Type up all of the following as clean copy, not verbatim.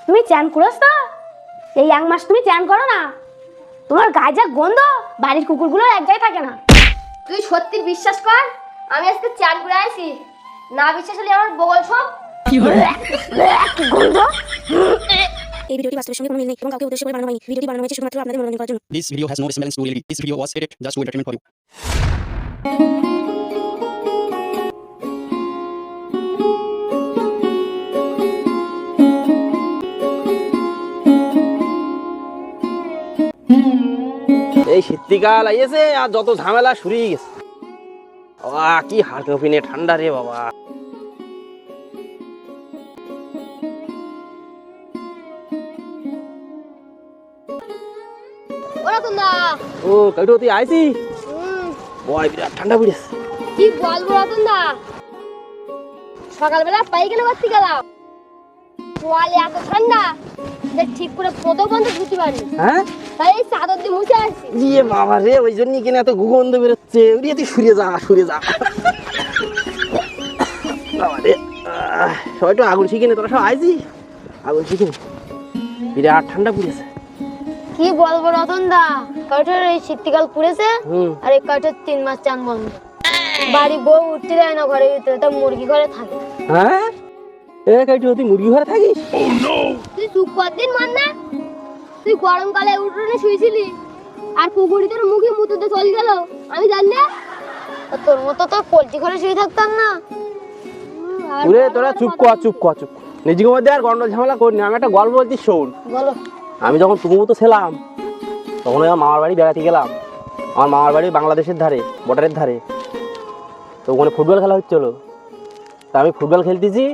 তুমি চান করছ তো? এই এক মাস তুমি চান করো না, তোমার গায়ে যা গন্ধ, বাড়ির কুকুরগুলো এক জায়গায় থাকে না। তুই সত্যি বিশ্বাস কর, আমি আজকে চান করে আসি। না বিশ্বাস হলে আমার বগল সব গন্ধ। এই ভিডিওটি বাস্তবের সঙ্গে কোনো মিল নেই এবং কাউকে উদ্দেশ্য করে বানানো হয়নি। ভিডিওটি বানানো হয়েছে শুধুমাত্র আপনাদের মনোরঞ্জন করার জন্য। This video has no resemblance to reality. This video was edited just for entertainment for you. এই শীতকাল আইছে আর যত ঝামেলা শুরু হয়ে গেছে। বাবা কি হাড় কাঁপিনে ঠান্ডা রে বাবা। ওরা তো না। ও কাইটো তুই আইছি? ওই বিরাট ঠান্ডা পড়েছে। কি বলবো রতন দা, সকালবেলা পায়খানা করতে গেলাম, তোয়ালে এত ঠান্ডা যে ঠিক করে ফটো বন্ধ ধুতে পারি। হ্যাঁ তাই এই চাদর দিয়ে মুছে আসছি। ইয়ে বাবা রে, ওই জন্যই কিনা এত গন্ধ বেরোচ্ছে। উড়িয়ে তুই সরে যা সরে যা। বাবা রে, সবাই তো আগুন শিখে নে, তোরা সব আইছি আগুন শিখে নে। বিরাট ঠান্ডা পড়েছে। কি বলবো রতন দা, কাঠের এই শীতকাল পড়েছে আর এই কাঠের 3 মাস চান বন্ধ। বাড়ি বউ উঠতে দেয় না ঘরের ভিতরে, তা মুরগি ঘরে থাকে। হ্যাঁ এ কাইটো তুই মুরগি ঘরে থাকিস? তুই চুপ কর দিন মান না। তুই গরমকালে উঠোনে শুয়েছিলি আর কুকুরি তোর মুখে মুতুতে চলে গেল, আমি জানি না। আর তোর মতো তো পোল্ট্রি ঘরে শুয়ে থাকতাম না। ওরে তোরা চুপ কর চুপ কর চুপ। নিজেকে মধ্যে আর গন্ডল ঝামেলা করিনি। আমি একটা গল্প বলছি শোন। বলো। আমি যখন তুমি মতো ছিলাম তখন আমার মামার বাড়ি বেড়াতে গেলাম। আমার মামার বাড়ি বাংলাদেশের ধারে, বর্ডারের ধারে। তো ওখানে ফুটবল খেলা হচ্ছিল। তা আমি ফুটবল খেলতেছি,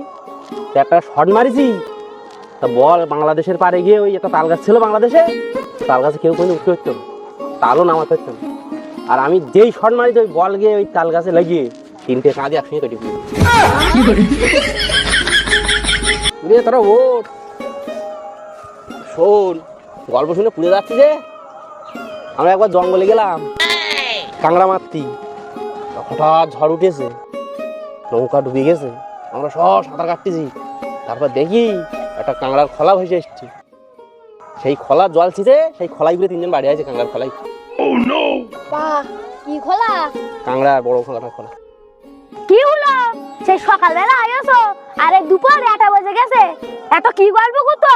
তো একটা শট মারিছি, তা বল বাংলাদেশের পারে গিয়ে ওই একটা তাল গাছ ছিল বাংলাদেশে, তাল গাছে কেউ কোনো উঠতে হতো না, তালও নামাতে হতো না। আর আমি যেই শট মারিছি ওই বল গিয়ে ওই তাল গাছে লাগিয়ে 3টে কাঁদে একসঙ্গে কেটে পড়ি। তোরা ওঠ শোন, গল্প শুনে পুড়ে যাচ্ছি যে। আমরা একবার জঙ্গলে গেলাম কাঁকড়া মারতি, হঠাৎ ঝড় উঠেছে, নৌকা ডুবে গেছে। আমরা সব সাঁতার কাটতেছি, তারপর দেখি একটা কাঁকড়ার খোলা ভেসে এসছে। সেই খোলা জল ছিঁচে সেই খোলাই ঘুরে 3জন বাড়ি আছে কাঁকড়ার খোলাই। বাহ, কি খোলা! কাঁকড়ার বড় খোলা খোলা। কি হলো? সেই সকালবেলা আইছো আর এই দুপুর 1টা বেজে গেছে, এত কি গল্প করতো?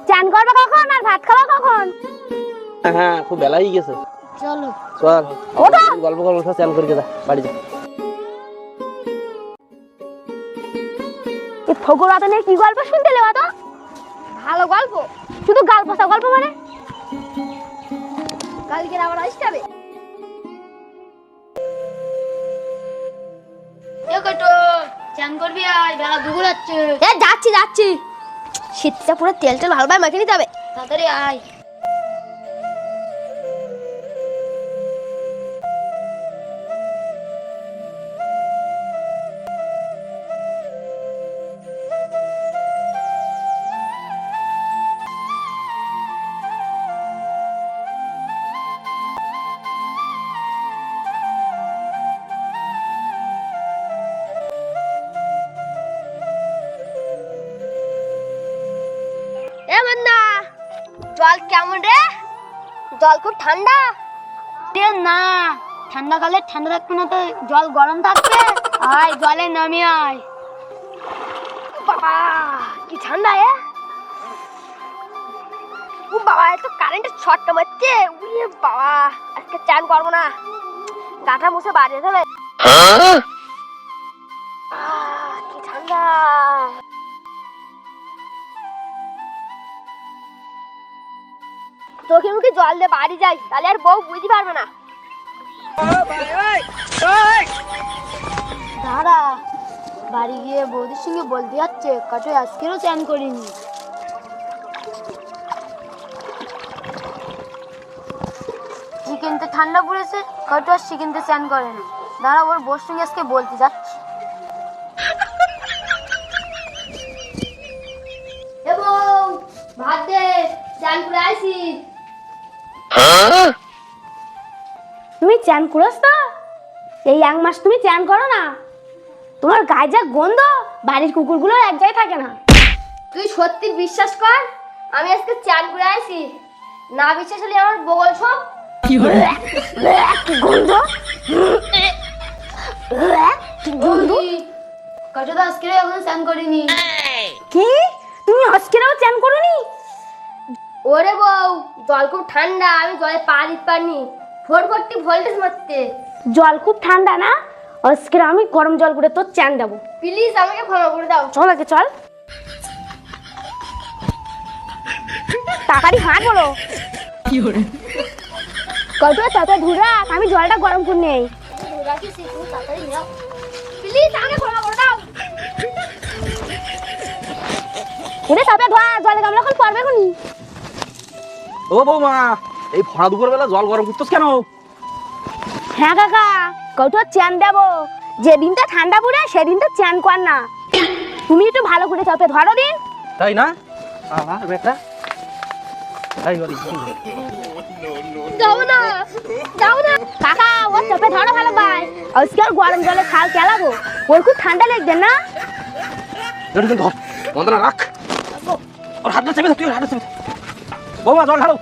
চান করবে কখন আর ভাত খাওয়া কখন? হ্যাঁ খুব বেলা হয়ে গেছে। চলো চল গল্প গল্প সব চান করে যা বাড়ি যা। এই ফগর রাতনের কি গল্প শুনতে লেবা তো? ভালো গল্প। শুধু গল্প সব গল্প মানে? কালকে আবার আসতে হবে। দেখো চান করবি আর বেলা দুপুর হচ্ছে। যাচ্ছি যাচ্ছি। শীতটা পুরো তেল তেল ভালোভাবে মাখিয়ে নিতে হবে। তাড়াতাড়ি আয়। এ মান্না, জল কেমন রে? জল খুব ঠান্ডা। না, ঠান্ডা কালে ঠান্ডা থাকবে না তো জল গরম থাকবে। আয় জলে নামি আয়। বাবা কি ঠান্ডা এ! ও বাবা, এত কারেন্টের শর্টটা মারছে। উড়িয়ে বাবা, আজকে চান করবো না, গাটা মুছে বাড়ি যেতে হবে। কি ঠান্ডা! চোখে মুখে জল দিয়ে বাড়ি যাই, তাহলে আর বউ বুঝতে পারবে না। দাঁড়া, বাড়ি গিয়ে বৌদির সঙ্গে বলতে যাচ্ছে কাঠে আজকেরও চান করিনি। চিকেনতে ঠান্ডা পড়েছে, কাঠে আর চিকেনতে চান করে না। দাঁড়া, ওর বউর সঙ্গে আজকে বলতে যাচ্ছি। এ বউ, ভাত দে, চান করে আসি। তুমি চান করছ তো? এই এক মাস তুমি চান করো না, তোমার গায়ে যা গন্ধ, বাড়ির কুকুরগুলো এক জায়গায় থাকে না। তুই সত্যি বিশ্বাস কর, আমি আজকে চান করে আসি। না বিশ্বাস হলে আমার বগল সব কি গন্ধ, কি গন্ধ। কত তো আজকে এখন চান করিনি। কি তুমি আজকেও চান করোনি? ওরে বউ, জল খুব ঠান্ডা, আমি জলে পা দিতে পারিনি। 440 ভোল্টেজ মারতে। জল খুব ঠান্ডা না, আজকে আমি গরম জল করে তোর চান দেবো। প্লিজ আমাকে ক্ষমা করে দাও। চল আগে চল, তাড়াতাড়ি হাঁট বলো। কত তাতে ধুরা, আমি জলটা গরম করে নেই। প্লিজ আমাকে ক্ষমা করে দাও। ওরে তাতে ধোয়া, জলে গামলা এখন পড়বে কোনি। ও বৌমা, এই ভরা দুপুর বেলা জল গরম করতেছ কেন? হ্যাঁ কাকা, কত চান দেবো। যেদিনটা ঠান্ডা পড়ে সেদিনটা চান কর না। তুমি একটু ভালো করে চাপে ধরো দিন। তাই না? বেটা তাই করি। যাও না, যাও না। কাকা ও চাপে ধরো ভালো ভাই, আজকে আর গরম জলে খাল খেলাবো, ওর খুব ঠান্ডা লাগবে না। ধর বন্ধনা রাখ, ওর হাতটা চেপে ধর, তুই ওর হাতটা চেপে ধর। বৌমা জল ঢালো।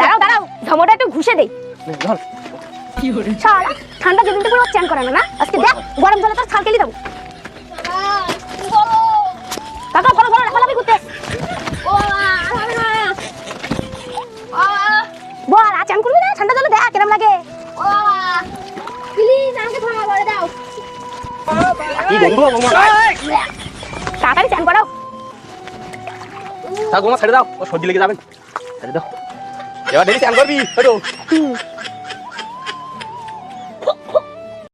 দাঁড়াও দাঁড়াও, ধমোটা একটু ঘুষে দেই। জল শালা, ঠান্ডা যেদিনটা পুরো চান করে না, আজকে দেখ গরম জলে তোর খাল খেলি দেবো। কাকা বলো বলো, লাফালাফি করতে বল। আর চান করবি না? ঠান্ডা জলে দেখ কেরম লাগে। প্লিজ আমাকে ক্ষমা করে দাও। কি গন্ধ বৌমা। তাড়াতাড়ি চান করাও। থাক বৌমা, ছেড়ে দাও, ও সর্দি লেগে যাবে। ছেড়ে দাও, এবার ডেলি চান করবি।